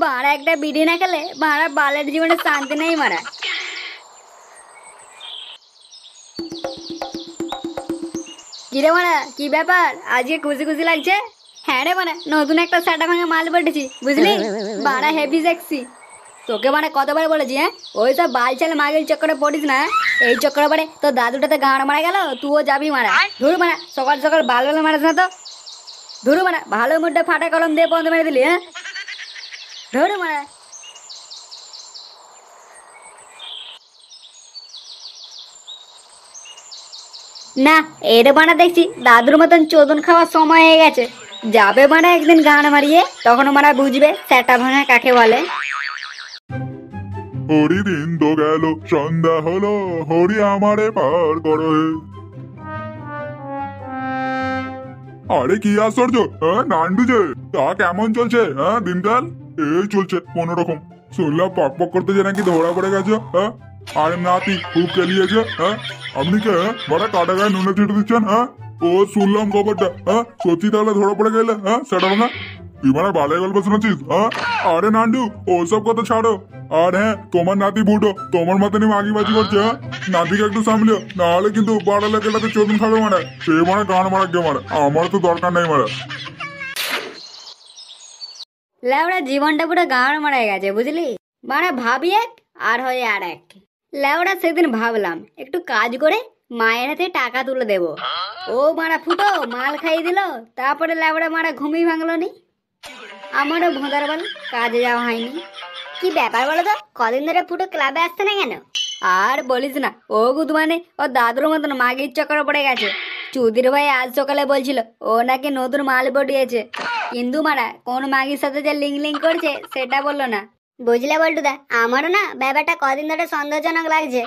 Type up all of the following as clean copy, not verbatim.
বাড়া একটা বিড়ি না খেলে বাড়া বালের জীবনে শান্তি নেই মারা। কিরে মারা, কি ব্যাপার আজকে খুশি খুশি লাগছে? হ্যাঁ রে মানে নতুন একটা সাটা ভাঙা মাল পড়েছি বুঝলি, বাড়া হেভি সেক্সি। তোকে মানে কতবার বলেছি হ্যাঁ, ওই সব বাল চাল মাগিল চক্করে পড়িস না। এই চক্করে পরে তোর দাদুটাতে গাঁড় মারা গেল, তুইও যাবি মারা। ধরু মারা সকাল সকাল বাল বেলা মারাস না তো। ধরু মারা ভালো মুডে ফাটা কলম দিয়ে বন্ধ মেরে দিলি। হ্যাঁ ধরু মারা। না এটা বানা দেখছি দাদুর মতন চোদন খাওয়ার সময় হয়ে গেছে। যাবে মানে একদিন গান মারিয়ে, তখন মারা বুঝবে সেটা ভাঙা কাকে বলে। হরি দিন তো গেল সন্ধ্যা হলো, হরি আমারে পার করো। আরে কি আশ্চর্য, নান্ডু যে তা কেমন চলছে? দিনকাল এই চলছে কোন রকম। শুনলাম পক পক করতে যে নাকি ধরা পড়ে গেছে। আরে নাতি খুব কেলিয়েছে। আপনি কে বড় কাটা গায়ে নুনে ছিটে দিচ্ছেন? ও শুনলাম খবরটা। সত্যি তাহলে ধরা পড়ে গেলে? সেটা না তুই মানে বালে গল্প শুনেছিস? আরে নান্ডু ওসব কথা ছাড়ো। আর হ্যাঁ তোমার নাতি বুটো তোমার মতনই মাগিবাজি করছে। নাতিকে একটু সামলিও, নাহলে কিন্তু পাড়া লেখাটাতে চোদন খাবে মানে। সে মানে গান মারা গে মারা, আমার তো দরকার নেই মারা। লেওড়া জীবনটা পুরো গাঁড় মারা গেছে বুঝলি, মানে ভাবি এক আর হয় আর এক। লেওড়া সেদিন ভাবলাম একটু কাজ করে মায়ের হাতে টাকা তুলে দেব, ও মারা ফুটো মাল খাইয়ে দিল। তারপরে লেওড়া মারা ঘুমিয়ে ভাঙলো নি। আমারও ভোঁদার বল কাজে যাওয়া হয়নি। কি ব্যাপার বলো তো, কদিন ধরে ফুটো ক্লাবে আসছে না কেন? আর বলিস না, ও গুদ মানে ও দাদুর মতন মাগির চক্করে পড়ে গেছে। চুদির ভাই আজ সকালে বলছিল ও নাকি নতুন মাল পটিয়েছে, কিন্তু মারা কোন মাগির সাথে যে লিঙ্ক লিঙ্ক করছে সেটা বললো না। বুঝলে বল্টুদা, আমারও না ব্যাপারটা কদিন ধরে সন্দেহজনক লাগছে।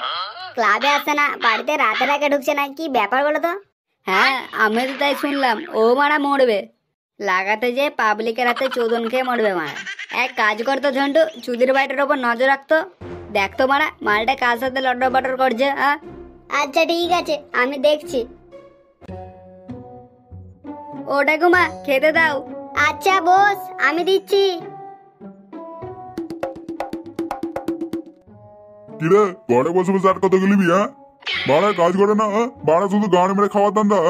ক্লাবে আসছে না, বাড়িতে রাতে রাতে ঢুকছে না, কি ব্যাপার বলো তো? হ্যাঁ আমি তো তাই শুনলাম, ও মারা মরবে লাগাতে যে পাবলিকের হাতে চোদন খেয়ে মরবে মারা। এক কাজ করতো ঝন্টু, চুদির বাড়িটার ওপর নজর রাখতো, দেখতো মারা মালটা কার সাথে লটর বটর করছে। আচ্ছা ঠিক আছে আমি দেখছি। ওটা গুমা খেতে দাও। আচ্ছা বস আমি দিচ্ছি। কিরে ঘরে বসে বসে আর কত গেলিবি? বাড়া কাজ করে না, বাড়া শুধু গান মেরে খাওয়ার দান্দা।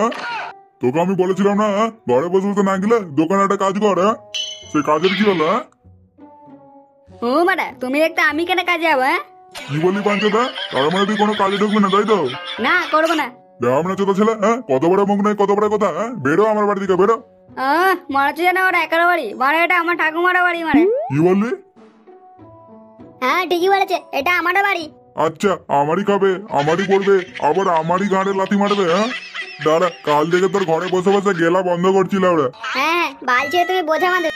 তোকে আমি বলেছিলাম না ঘরে বসে বসে না গেলে দোকানে একটা কাজ কর। সে কাজের কি হলো? ও মারা তুমি দেখতে আমি কেন কাজে যাবো? কি বললি পাঞ্চদা? তার মানে তুই কোনো কাজে ঢুকবি না তাই তো? না করবো না। আমরা চোদা ছেলে, কত বড় মুখ নাই কত বড় কথা। বেরো আমার বাড়ি থেকে বেরো। মনে হচ্ছে যেন ওর একার বাড়ি, মানে এটা আমার ঠাকুমার বাড়ি। মানে কি বললি? হ্যাঁ ঠিকই বলেছে, এটা আমার বাড়ি। আচ্ছা আমারই খাবে, আমারই পড়বে, আবার আমারই গাঁড়ে লাথি মারবে? দাঁড়া কাল থেকে তোর ঘরে বসে বসে গেলা বন্ধ করছিল ওরা। হ্যাঁ বালছে তুমি বোঝা মাঝে।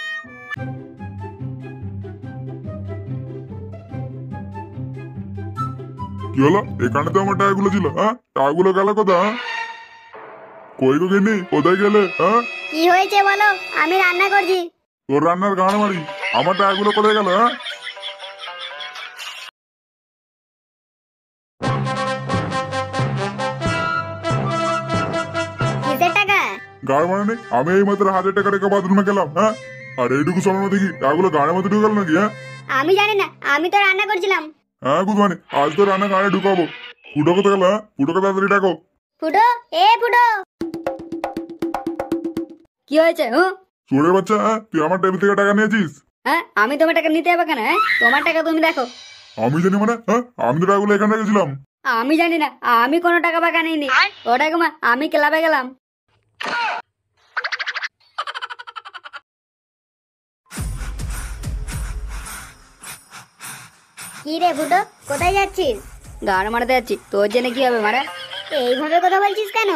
কি হলো? এখানে তো আমার টাকাগুলো ছিল, টাকাগুলো গেল কোথায়? কই গো গিন্নি কোথায় গেলে? কি হয়েছে বলো, আমি রান্না করছি। তোর রান্নার গান মারি, আমার টাকাগুলো কোথায় গেল? কিসের টাকা? গাড় মানে নেই, আমি এই মাত্র 1000 টাকা রেখে বাথরুমে গেলাম। আর এইটুকু সময় দেখি টাকাগুলো গাড়ির মধ্যে ঢুকে গেল নাকি? আমি জানি না, আমি তো রান্না করছিলাম। গুড মানে আজ তো রান্না গাড়ি ঢুকাবো। ফুটো কোথায় গেল? ফুটোকে তাড়াতাড়ি ডাকো। ফুটো ফুটো কি হয়েছে? চোরের বাচ্চা, তুই আমার টেবিল থেকে টাকা নিয়েছিস? আমি তোমার টাকা নিতে হবে কেন? তোমার টাকা তুমি দেখো। আমি জানি মানে, আমি তো টাকাগুলো এখানে রেখেছিলাম। আমি জানি না, আমি কোনো টাকা বাকা নিইনি। ওটা গুমা আমি ক্লাবে গেলাম। কি রে ফুটো, কোথায় যাচ্ছিস? গান মারাতে যাচ্ছি। তোর জন্য কি হবে মারা? এইভাবে কথা বলছিস কেন?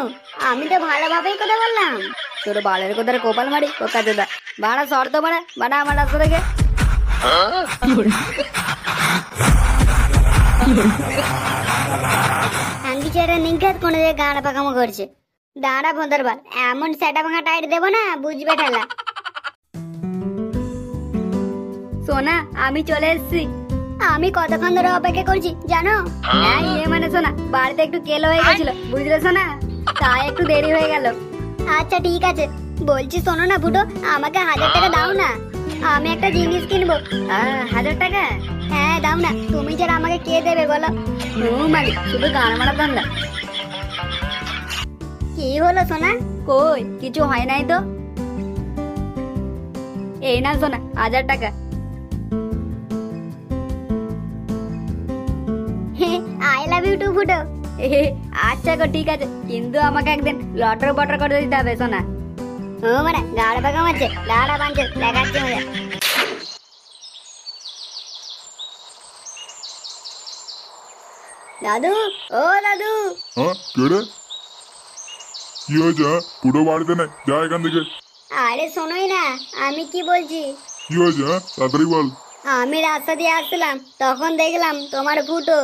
আমি তো ভালোভাবেই কথা বললাম। তোর বালের কোথায় কোপাল মারি ও কাজে দা বাড়া শর্ত মারা বানা আমার রাস্তা থেকে। আঙ্গি ছেড়ে নিঘাত কোন জায়গায় গাঁড়া পাকামো করছে। দাঁড়া ভোঁদার বাল, এমন সেটা ভাঙা টাইট দেবো না বুঝবে ঠেলা। সোনা আমি চলে এসেছি। আমি কতক্ষণ ধরে অপেক্ষা করছি জানো? হ্যাঁ ইয়ে মানে সোনা বাড়িতে একটু কেলো হয়ে গেছিল বুঝলে সোনা, তাই একটু দেরি হয়ে গেল। আচ্ছা ঠিক আছে, বলছি শোনো না ফুটো, আমাকে 1000 টাকা দাও না। আমি একটা জিনিস কিনবো। 1000 টাকা? হ্যাঁ দাও না, তুমি যারা আমাকে কে দেবে বলো? মালিক শুধু গান মারা ধান্দা। কি হলো সোনা? কই কিছু হয় নাই তো। এই না সোনা 1000 টাকা। আই লাভ ইউ টু ফুটো। আচ্ছা গো ঠিক আছে, কিন্তু আমাকে একদিন লটর বটর করে দিতে হবে সোনা। ও মানে গাড় পাকা মারছে, গাড়া বাঁধছে, দেখাচ্ছে মজা। দাদু, ও দাদু। হ্যাঁ কে রে? কি হয়েছে? হ্যাঁ পুরো বাড়িতে নেই, যা এখান থেকে। আরে শোনোই না আমি কি বলছি। কি হয়েছে? হ্যাঁ তাড়াতাড়ি বল। আমি রাস্তা দিয়ে আসছিলাম, তখন দেখলাম তোমার ফুটো।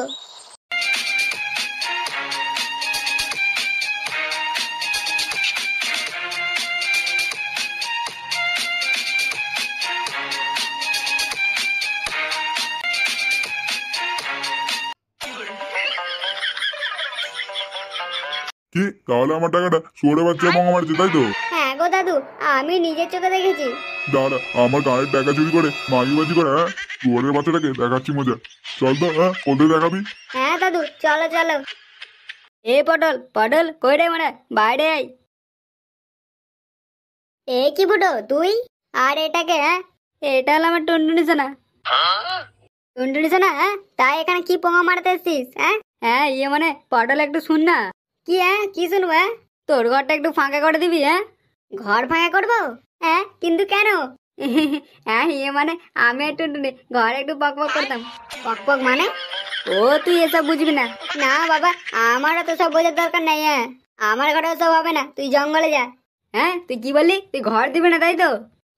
কি তাহলে আমার টাকাটা সরে বাচ্চা মঙ্গা মারছে, তাই তো? হ্যাঁ গো দাদু, আমি নিজের চোখে দেখেছি। দাঁড়া, আমার গাড়ির টাকা চুরি করে মাগিবাজি করে, হ্যাঁ চোরের বাচ্চাটাকে দেখাচ্ছি মজা। চল তো, হ্যাঁ কোথায় দেখাবি? হ্যাঁ দাদু চলো চলো। এ পটল পটল কই রে, মানে বাইরে আই। এ কি ফুটো তুই? আর এটাকে? হ্যাঁ এটা হলো আমার টুনটুনি সোনা। টুনটুনি সোনা? হ্যাঁ তাই এখানে কি পোঙা মারতে এসছিস? হ্যাঁ হ্যাঁ ইয়ে মানে পটল একটু শুন না। কি? হ্যাঁ কি শুনবো? হ্যাঁ তোর ঘরটা একটু ফাঁকা করে দিবি? হ্যাঁ ঘর ফাঁকা করবো? হ্যাঁ কিন্তু কেন? হ্যাঁ ইয়ে মানে আমি আর টুনটুনি ঘরে একটু পক পক করতাম। পক পক মানে? ও তুই এসব বুঝবি না। না বাবা, আমারও তো সব বোঝার দরকার নাই। হ্যাঁ আমার ঘরে সব হবে না, তুই জঙ্গলে যা। হ্যাঁ তুই কি বললি? তুই ঘর দিবি না তাই তো?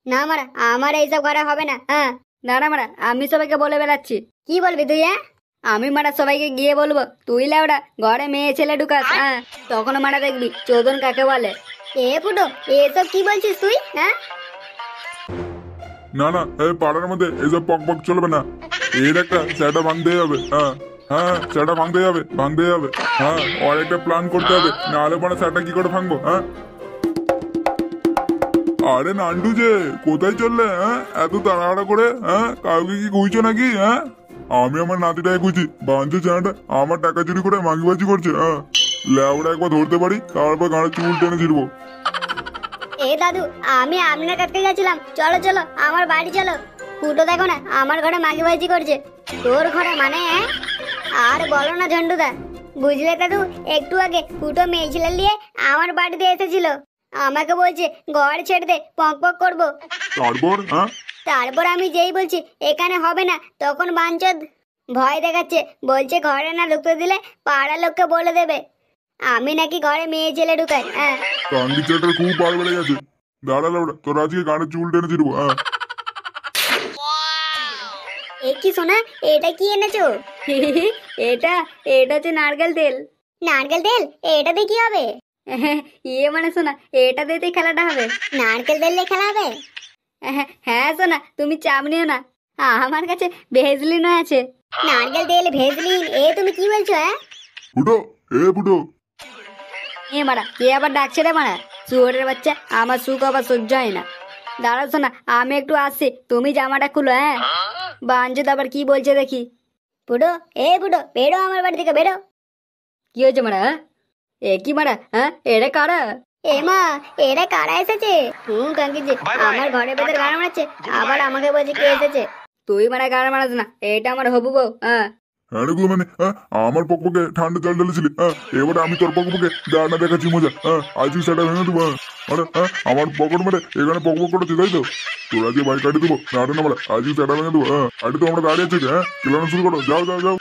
না মারা, আমার এইসব ঘরে হবে না। হ্যাঁ না না মারা, আমি সবাইকে বলে বেড়াচ্ছি। কি বলবি তুই? হ্যাঁ আমি মারা সবাইকে গিয়ে বলবো তুই লাউডা ঘরে মেয়ে ছেলে ঢুকাস। হ্যাঁ তখন মারা দেখবি চোদন কাকে বলে। এ ফুটো এসব কি বলছিস তুই? হ্যাঁ না না, এই পাড়ার মধ্যে এসব পক পক চলবে না। এর একটা সেটা ভাঙতে হবে। হ্যাঁ হ্যাঁ সেটা ভাঙতে হবে, ভাঙতে হবে। হ্যাঁ আর একটা প্ল্যান করতে হবে, নাহলে পরে সেটা কি করে ভাঙবো? হ্যাঁ আরে নান্টু যে কোথায় চললে? হ্যাঁ এত তাড়াহুড়া করে? হ্যাঁ কাউকে কি খুঁজছো নাকি? হ্যাঁ আমি আমার নাতিটাকে খুঁজি, বাঞ্চে চেনাটা আমার টাকা চুরি করে মাগিবাজি করছে। হ্যাঁ ল্যাবটা একবার ধরতে পারি, তারপর গাড়ি চুল টেনে ছিড়বো। এ দাদু, আমি আপনার কাছে যাচ্ছিলাম, চলো চলো আমার বাড়ি চলো। ফুটো দেখো না আমার ঘরে মাগিবাজি করছে। তোর ঘরে মানে? আর বলো না ঝন্ডুদা, বুঝলে দাদু একটু আগে ফুটো মেয়ে ছেলে নিয়ে আমার বাড়িতে এসেছিল। আমাকে বলছে ঘর ছেড়ে দে, পক পক করবো। তারপর? হ্যাঁ তারপর আমি যেই বলছি এখানে হবে না, তখন বাঞ্চদ ভয় দেখাচ্ছে, বলছে ঘরে না ঢুকতে দিলে পাড়ার লোককে বলে দেবে আমি নাকি ঘরে মেয়ে ছেলে ঢুকাই। হ্যাঁ কান্দি ছেলেটার খুব বার বেড়ে গেছে। দাঁড়া লাউডা, তোর আজকে গানের চুল টেনে ছিড়বো। হ্যাঁ এ কি শোনা, এটা কি এনেছো? এটা এটা হচ্ছে নারকেল তেল। নারকেল তেল? এটা দিয়ে কি হবে? ইয়ে মানে শোনা, এটা দিয়ে খেলাটা হবে। নারকেল তেল দিয়ে খেলা হবে? হ্যাঁ শোনা, তুমি চাপ নিও না, আমার কাছে ভেজলিনও আছে। নারকেল তেল ভেজলিন? এ তুমি কি বলছো? হ্যাঁ ফুটো, এ ফুটো। এ মারা, কে আবার ডাকছে রে মারা? শুয়োরের বাচ্চা, আমার সুখ আবার সহ্য হয় না। দাঁড়াও শোনা, আমি একটু আসছি, তুমি জামাটা খুলো। হ্যাঁ বাঞ্জুদ আবার কি বলছে দেখি। ফুটো, এ ফুটো বেরো আমার বাড়ি থেকে, বেরো। কি হয়েছে মারা? এ কি মারা? হ্যাঁ এরা কারা? এ মা, এরা কারা এসেছে? কাকিজি আমার ঘরে ভেতর গান মারছে, আবার আমাকে বলছে কে এসেছে। তুই মারা গান মারাস না, এটা আমার হবু বউ। হ্যাঁ হ্যাঁ রে মানে, হ্যাঁ আমার পক্ষে ঠান্ডা জল ঢেলেছিলি। হ্যাঁ এবারে আমি তোর পক্ষে দাঁড়া দেখাচ্ছি মজা। হ্যাঁ আজকে সেটা ভেঙে দেবো। হ্যাঁ হ্যাঁ আমার পকেট মেরে এখানে পক পক করেছে, তাই তো? তোর আজকে বাইক কাটিয়ে দেবো, দাঁড়া না মারা, আজকে সেটা ভেঙে দেবো। হ্যাঁ আরে তো আমরা দাঁড়িয়ে আছি। হ্যাঁ খেলানো শুরু করো, যাও যাও যাও।